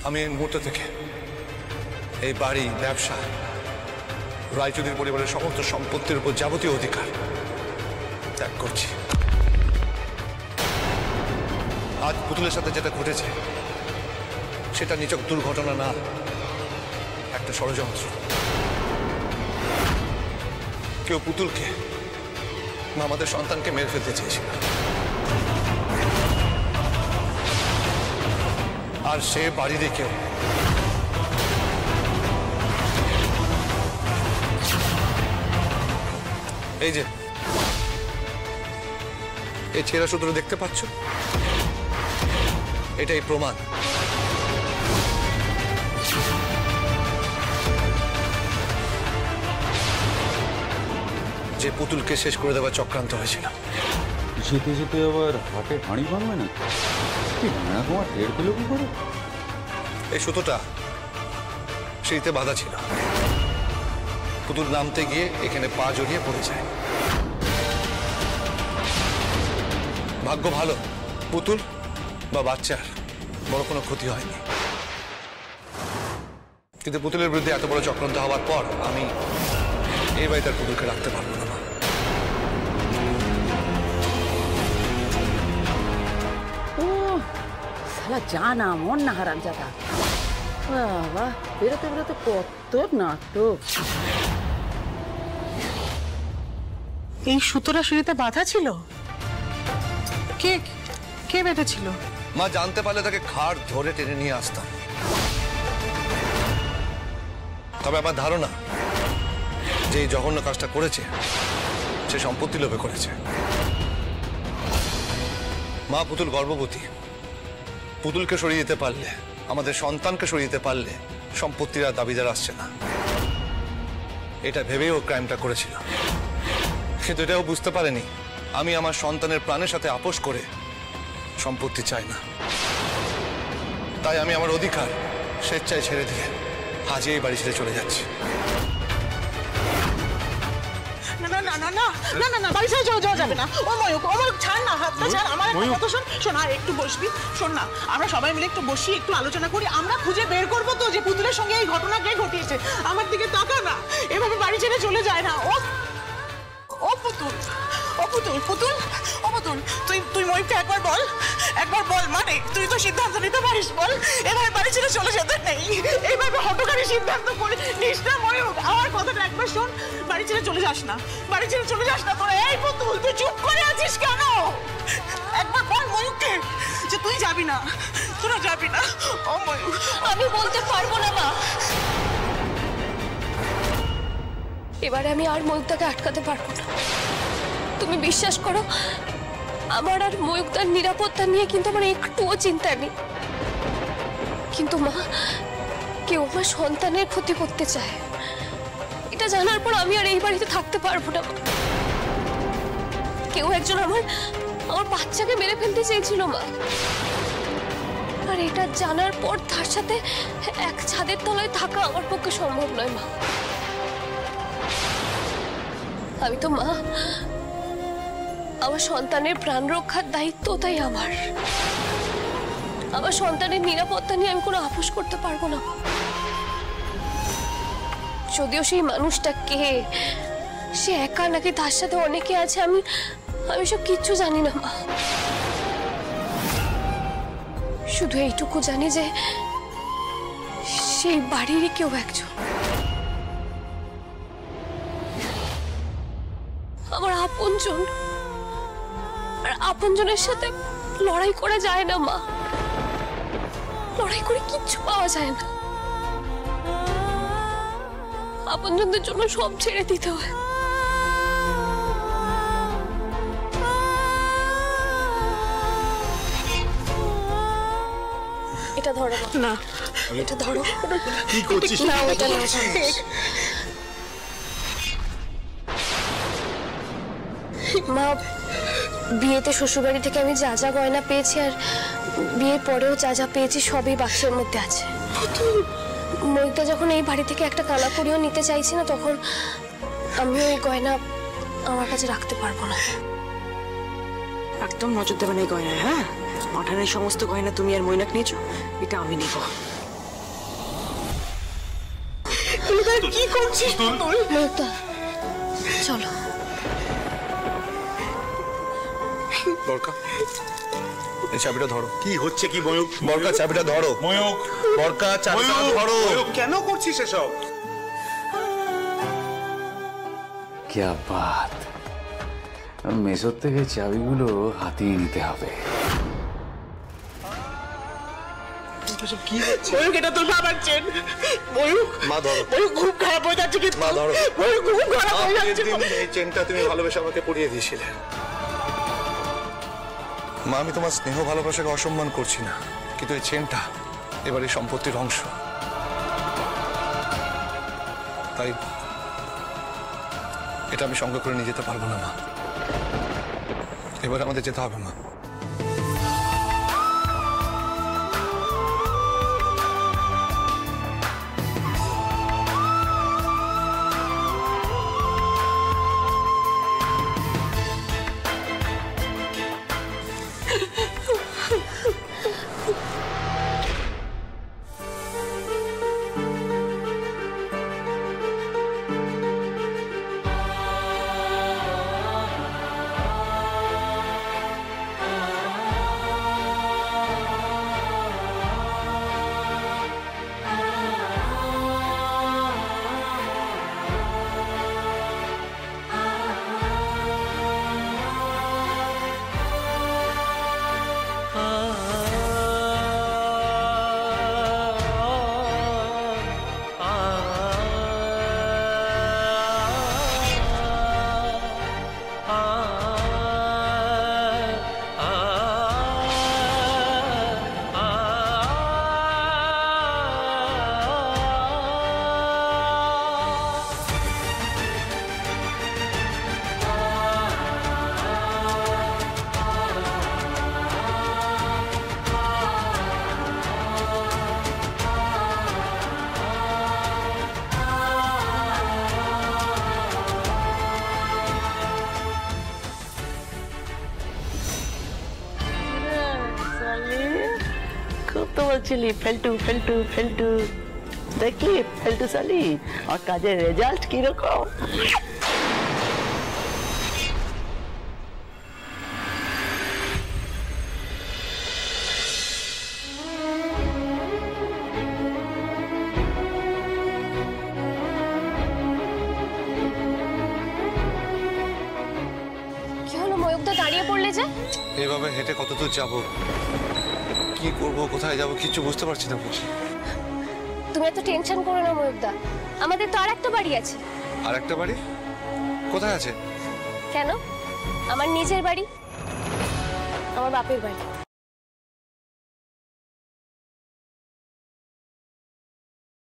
আমি এই মুহূর্ত থেকে এই বাড়ি, ব্যবসা, রায়চৌধুরী পরিবারের সমস্ত সম্পত্তির উপর যাবতীয় অধিকার ত্যাগ করছি। আজ পুতুলের সাথে যেটা ঘটেছে সেটা নিছক দুর্ঘটনা না, একটা ষড়যন্ত্র। কেউ পুতুলকে, আমাদের সন্তানকে মেরে ফেলতে চেয়েছিল, আর সে বাড়িতে কেউ এই যে এই ছেঁড়া সূত্র দেখতে পাচ্ছ, এটাই প্রমাণ যে পুতুলকে শেষ করে দেওয়ার চক্রান্ত হয়েছিল। যেতে যেতে আবার হাটে হাঁড়ি ভাঙবে না? তোমার টের পেল কি করে? এই সুতোটা সিঁড়িতে বাঁধা ছিল, পুতুল নামতে গিয়ে এখানে পা জড়িয়ে পড়ে যায়। ভাগ্য ভালো, পুতুল বা বাচ্চার বড় কোনো ক্ষতি হয়নি, কিন্তু পুতুলের বিরুদ্ধে এত বড় চক্রান্ত হওয়ার পর আমি এই বাড়িতে আর পুতুলকে রাখতে পারবো না। জানা মন না হারাম জাদা, বাবা বেরোতে বেরোতে কত নাটক। এই সুতোটা সিঁড়িতে বাঁধা ছিল? কে কে বেঁধেছিল? মা জানতে পারলে তাকে ঘাড় ধরে টেনে নিয়ে আসতাম, তবে আমার ধারণা যে এই জঘন্য কাজটা করেছে সে সম্পত্তি লোভে করেছে। মা পুতুল গর্ভবতী, পুতুলকে সরিয়ে দিতে পারলে, আমাদের সন্তানকে সরিয়ে দিতে পারলে সম্পত্তির আর দাবিদার আসছে না, এটা ভেবেই ও ক্রাইমটা করেছিল। কিন্তু এটাও বুঝতে পারেনি আমি আমার সন্তানের প্রাণের সাথে আপোষ করে সম্পত্তি চাই না, তাই আমি আমার অধিকার স্বেচ্ছায় ছেড়ে দিয়ে আজই এই বাড়ি ছেড়ে চলে যাচ্ছি। না না না না না না না, বাড়ি ছেড়ে চলে যাওয়া যাবে না। ও ময়ূক, ও ময়ূক ছাড় না, হাতটা ছাড়। আমার একটা কথা শোন, শোন আর একটু বসবি। শোন না, আমরা সবাই মিলে একটু বসি, একটু আলোচনা করি, আমরা খুঁজে বের করবো তো যে পুতুলের সঙ্গে এই ঘটনা কে ঘটিয়েছে। আমার দিকে তাকা না, এভাবে বাড়ি ছেড়ে চলে যায় না। ও ও পুতুল, ও পুতুল, পুতুল, ও পুতুল, তুই ময়ূককে একবার বল মানে তুই তো সিদ্ধান্ত নিতে পারিস, বল এভাবে বাড়ি ছেড়ে চলে যেতে নেই, এইভাবে হঠকারী সিদ্ধান্ত করে নিস না ময়ূক। আমার কথাটা একবার শোন, বাড়ি ছেড়ে চলে যাস না, বাড়ি ছেড়ে চলে যাস না তোরা। এই পুতুল, তুই চুপ করে আছিস কেন? একবার বল ময়ূককে যে তুই যাবি না, তোরা যাবি না। ও ময়ূক, আমি বলতে পারবো না মা, এবারে আমি আর ময়ূকটাকে আটকাতে পারবো না। তুমি বিশ্বাস করো, আমার আর ময়ূকটার নিরাপত্তা নিয়ে কিন্তু আমার একটুও চিন্তা নেই, কিন্তু মা কেউ আমার সন্তানের ক্ষতি করতে চায়, এটা জানার পর আমি আর এই বাড়িতে থাকতে পারবো না। কেউ একজন আমার বাচ্চাকে মেরে ফেলতে চেয়েছিল মা, আর এটা জানার পর তার সাথে এক ছাদের তলায় থাকা আমার পক্ষে সম্ভব নয় মা। আমি তো মা, আমার সন্তানের প্রাণ রক্ষার দায়িত্ব তাই আমার সন্তানের নিরাপত্তা নিয়ে আমি কোনো আপোষ করতে পারবো না। যদিও সেই মানুষটা কে, সে একা নাকি তার সাথে অনেকে আছে, আমি সব কিচ্ছু জানি না মা। শুধু এইটুকু জানি যে সেই বাড়িরই কেউ একজন, আমার আপনজন, আর আপনজনের সাথে লড়াই করা যায় না মা, লড়াই করে কিচ্ছু পাওয়া যায় না, আপনজনদের জন্য সব ছেড়ে দিতে হয়। এটা ধরো না, এটা ধরো, কি করছিস? না ওটা না, মা বিয়েতে শ্বশুরবাড়ি থেকে আমি যা যা গয়না পেয়েছি আর বিয়ের পরেও যা যা পেয়েছি সবই বাক্সের মধ্যে আছে। ময়ূকটা যখন এই বাড়ি থেকে একটা কানাকড়িও নিতে চাইছি না, তখন আমি ওই গয়না আমার কাছে রাখতে পারবো না। একদম নজর দেবেন এই গয়নায়, হ্যাঁ? মাঠানের সমস্ত গয়না তুমি আর মৈনাক নিয়েছো, এটা আমি নিব। কোথায় কি করছিস তুই? ময়ূকদা চলো। বরকা এই চাবিটা ধরো। কি হচ্ছে কি ময়ূক? বরকা চাবিটা ধরো। ময়ূক, বরকা চাবিটা ময়ূক, ধরো। ময়ূক, কেন করছিস এসব? ক্যা বাত, মেসোর থেকে চাবিগুলো হাতিয়ে নিতে হবে। ময়ূক, এটা তোর বাবার চেন। ময়ূক, মা ধরো। ময়ূক খুব খারাপ হয়ে যাচ্ছে কিন্তু। মা ধরো। ময়ূক খুব খারাপ হয়ে যাচ্ছে। এই চেনটা তুমি ভালোবেসে আমাকে পরিয়ে দিয়েছিলে। মা, আমি তোমার স্নেহ ভালোবাসাকে অসম্মান করছি না, কিন্তু এই চেনটা এবার এই সম্পত্তির অংশ। তাই এটা আমি সঙ্গে করে নিয়ে যেতে পারবো না মা। এবার আমাদের যেতে হবে মা। খুব তো বলছিলি ফেলটু ফেলটু ফেলটু, দেখলি ফেলটু সালি আর কাজের রেজাল্ট কিরকম। কি হলো ময়ূকদা, দাঁড়িয়ে পড়লে যে? এভাবে হেঁটে কত দূর যাবো, কি করবো, কোথায় যাবো, কিছু বুঝতে পারছি না। তুমি এত টেনশন করো না ময়ূকদা, আমাদের তো আর একটা বাড়ি আছে। আর একটা বাড়ি কোথায় আছে? কেন? আমার নিজের বাড়ি, আমার বাপের বাড়ি।